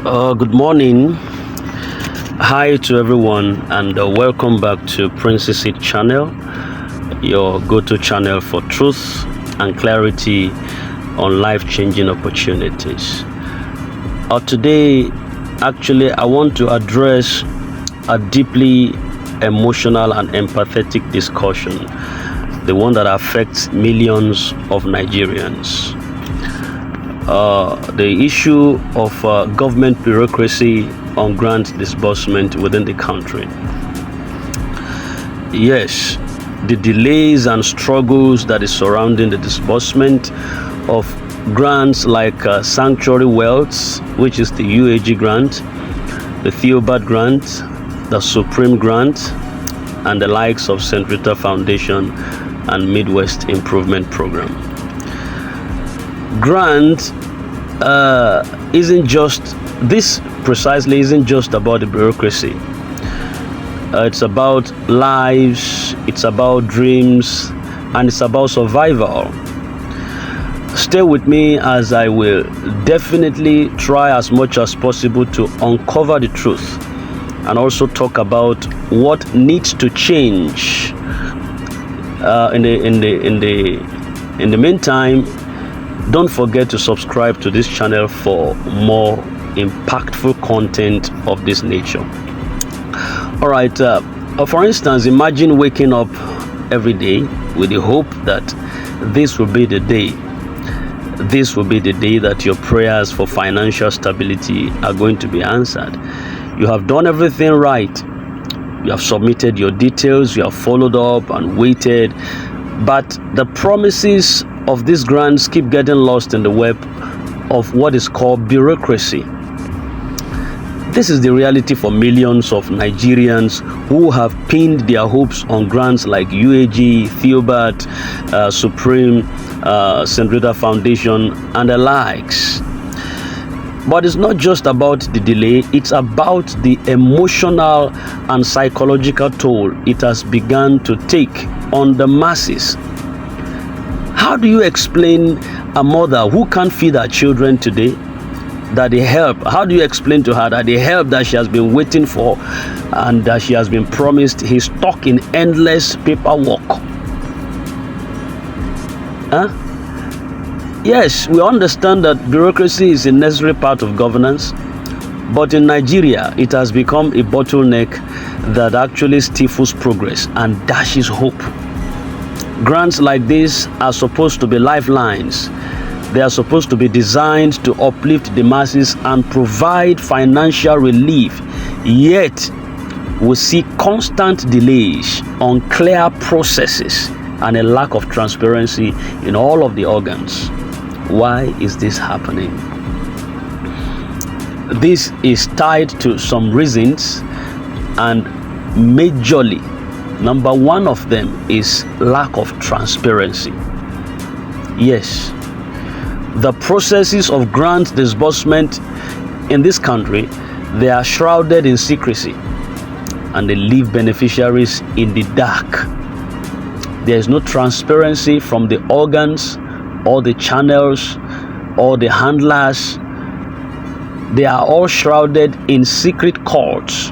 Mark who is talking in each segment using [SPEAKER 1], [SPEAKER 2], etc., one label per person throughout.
[SPEAKER 1] Good morning. Hi to everyone, and welcome back to Princessy Channel, your go-to channel for truth and clarity on life-changing opportunities. Today, actually, I want to address a deeply emotional and empathetic discussion, the one that affects millions of Nigerians. The issue of government bureaucracy on grant disbursement within the country. Yes, the delays and struggles that is surrounding the disbursement of grants like Sanctuary Wealth, which is the UAG grant, the Theobald grant, the Supreme grant, and the likes of St. Rita Foundation and Midwest Improvement Program. Grant isn't just about the bureaucracy. It's about lives, it's about dreams, and it's about survival. Stay with me as I will definitely try as much as possible to uncover the truth and also talk about what needs to change. In the meantime, don't forget to subscribe to this channel for more impactful content of this nature. All right, for instance, imagine waking up every day with the hope that this will be the day that your prayers for financial stability are going to be answered. You have done everything right. You have submitted your details, you have followed up and waited, but the promises of these grants keep getting lost in the web of what is called bureaucracy. This is the reality for millions of Nigerians who have pinned their hopes on grants like UAG, Theobald, Supreme, St. Rita Foundation, and the likes. But it's not just about the delay, it's about the emotional and psychological toll it has begun to take on the masses. How do you explain a mother who can't feed her children today that the help, how do you explain to her that the help that she has been waiting for and that she has been promised is stuck in endless paperwork? Yes, we understand that bureaucracy is a necessary part of governance, but in Nigeria, it has become a bottleneck that actually stifles progress and dashes hope. Grants like this are supposed to be lifelines. They are supposed to be designed to uplift the masses and provide financial relief. Yet, we see constant delays, unclear processes, and a lack of transparency in all of the organs. Why is this happening? This is tied to some reasons, and majorly, number one of them is lack of transparency. Yes, the processes of grant disbursement in this country, they are shrouded in secrecy and they leave beneficiaries in the dark. There is no transparency from the organs or the channels or the handlers. They are all shrouded in secret courts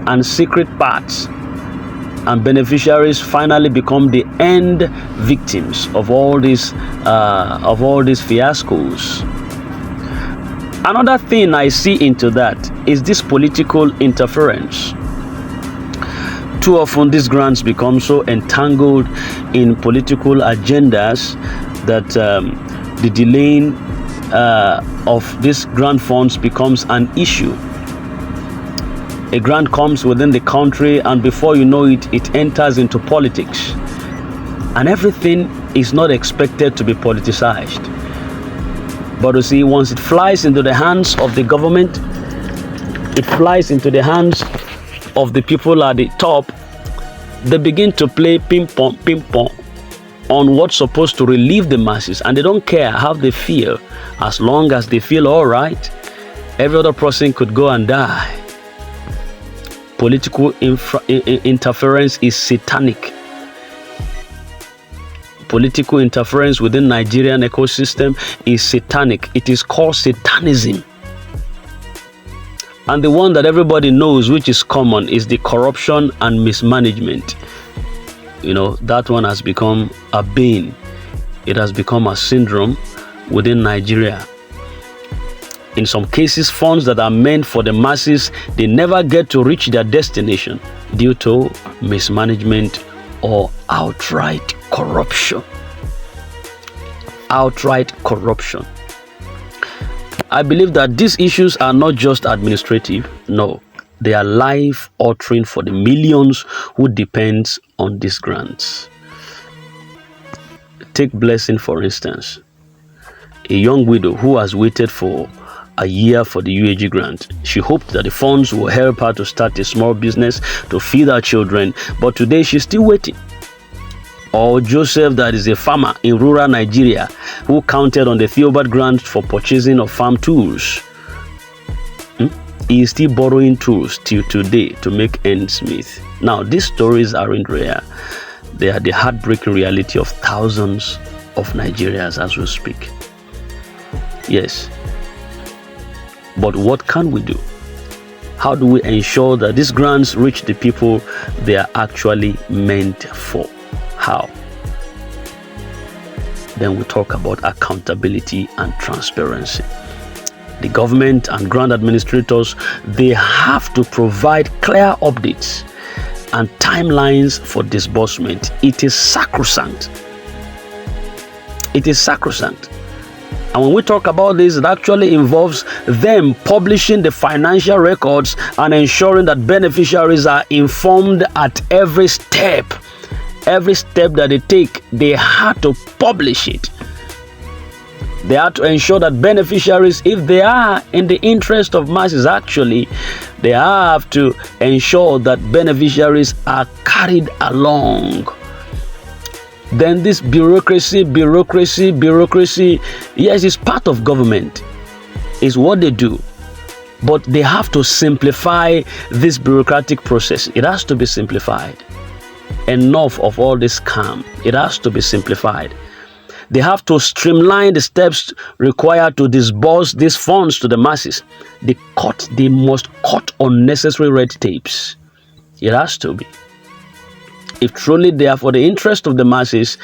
[SPEAKER 1] and secret paths, and beneficiaries finally become the end victims of all these fiascos. Another thing I see into that is this political interference. Too often these grants become so entangled in political agendas that the delaying of these grant funds becomes an issue. A grant comes within the country, and before you know it, it enters into politics. And everything is not expected to be politicized. But you see, once it flies into the hands of the government, it flies into the hands of the people at the top, they begin to play ping-pong on what's supposed to relieve the masses. And they don't care how they feel. As long as they feel all right, every other person could go and die. Political interference is satanic. Political interference within Nigerian ecosystem is satanic. It is called satanism. And the one that everybody knows, which is common, is the corruption and mismanagement. That one has become a bane. It has become a syndrome within Nigeria. In some cases, funds that are meant for the masses, they never get to reach their destination due to mismanagement or outright corruption. Outright corruption. I believe that these issues are not just administrative. No, they are life-altering for the millions who depend on these grants. Take Blessing, for instance. A young widow who has waited for a year for the UAG grant. She hoped that the funds will help her to start a small business to feed her children, but today she's still waiting. Or Joseph, that is a farmer in rural Nigeria, who counted on the Theobald grant for purchasing of farm tools. He is still borrowing tools till today to make ends meet. Now, these stories aren't rare. They are the heartbreaking reality of thousands of Nigerians as we speak. Yes. But what can we do? How do we ensure that these grants reach the people they are actually meant for? How? Then we talk about accountability and transparency. The government and grant administrators, they have to provide clear updates and timelines for disbursement. It is sacrosanct. It is sacrosanct. And when we talk about this, it actually involves them publishing the financial records and ensuring that beneficiaries are informed at every step. Every step that they take, they have to publish it. They have to ensure that beneficiaries, if they are in the interest of masses, actually, they have to ensure that beneficiaries are carried along. Then this bureaucracy, yes, it's part of government. It's what they do. But they have to simplify this bureaucratic process. It has to be simplified. Enough of all this scam. It has to be simplified. They have to streamline the steps required to disburse these funds to the masses. They must cut unnecessary red tapes. It has to be. If truly they are for the interest of the masses,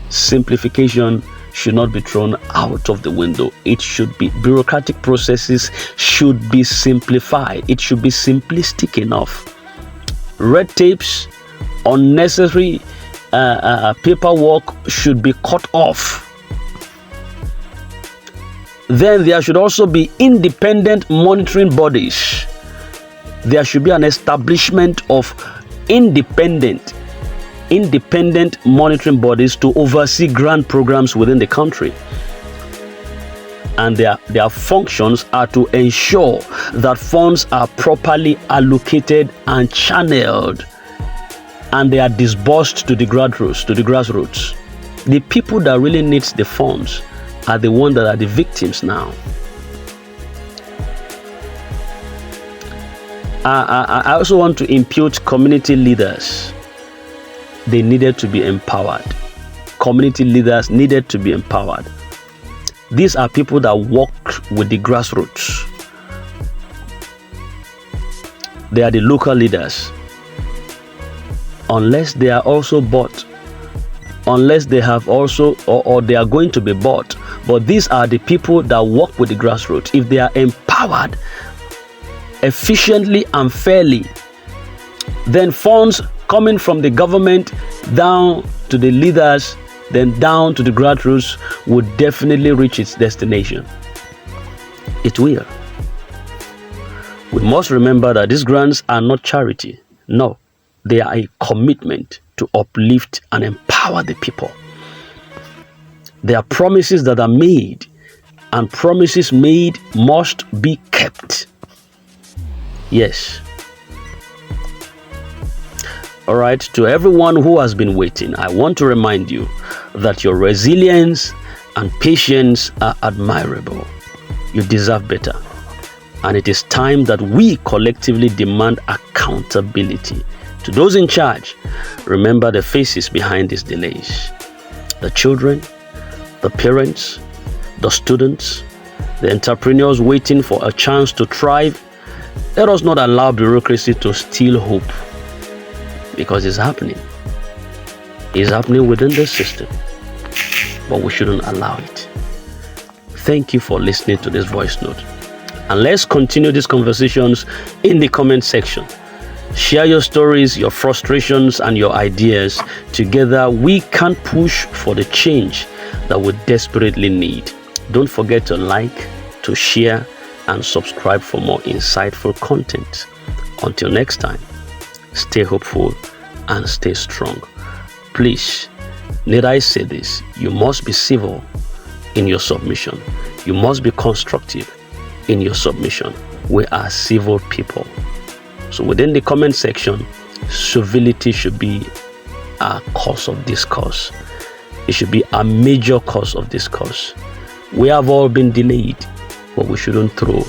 [SPEAKER 1] simplification should not be thrown out of the window. It should be, bureaucratic processes should be simplified. It should be simplistic enough. Red tapes, unnecessary paperwork should be cut off. Then there should also be independent monitoring bodies. There should be an establishment of independent monitoring bodies to oversee grant programs within the country. And their functions are to ensure that funds are properly allocated and channeled, and they are disbursed to the grassroots. The people that really need the funds are the ones that are the victims now. I also want to impute community leaders. They needed to be empowered. Community leaders needed to be empowered. These are people that work with the grassroots. They are the local leaders. Unless they are also bought, unless they have also, or they are going to be bought. But these are the people that work with the grassroots. If they are empowered efficiently and fairly, then funds coming from the government down to the leaders, then down to the grassroots, would definitely reach its destination. It will. We must remember that these grants are not charity. No, they are a commitment to uplift and empower the people. They are promises that are made, and promises made must be kept. Yes. All right, to everyone who has been waiting, I want to remind you that your resilience and patience are admirable. You deserve better. And it is time that we collectively demand accountability. To those in charge, remember the faces behind these delays. The children, the parents, the students, the entrepreneurs waiting for a chance to thrive, Let us not allow bureaucracy to steal hope, because it's happening. It's happening within the system, but we shouldn't allow it. Thank you for listening to this voice note. And let's continue these conversations in the comment section. Share your stories, your frustrations, and your ideas. Together, we can push for the change that we desperately need. Don't forget to like, to share, and subscribe for more insightful content. Until next time, stay hopeful and stay strong. Please, need I say this? You must be civil in your submission. You must be constructive in your submission. We are civil people. So within the comment section, civility should be a cause of discourse. It should be a major cause of discourse. We have all been delayed, but we shouldn't throw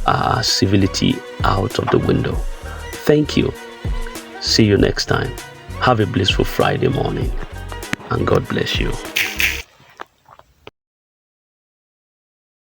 [SPEAKER 1] our civility out of the window. Thank you. See you next time. Have a blissful Friday morning, and God bless you.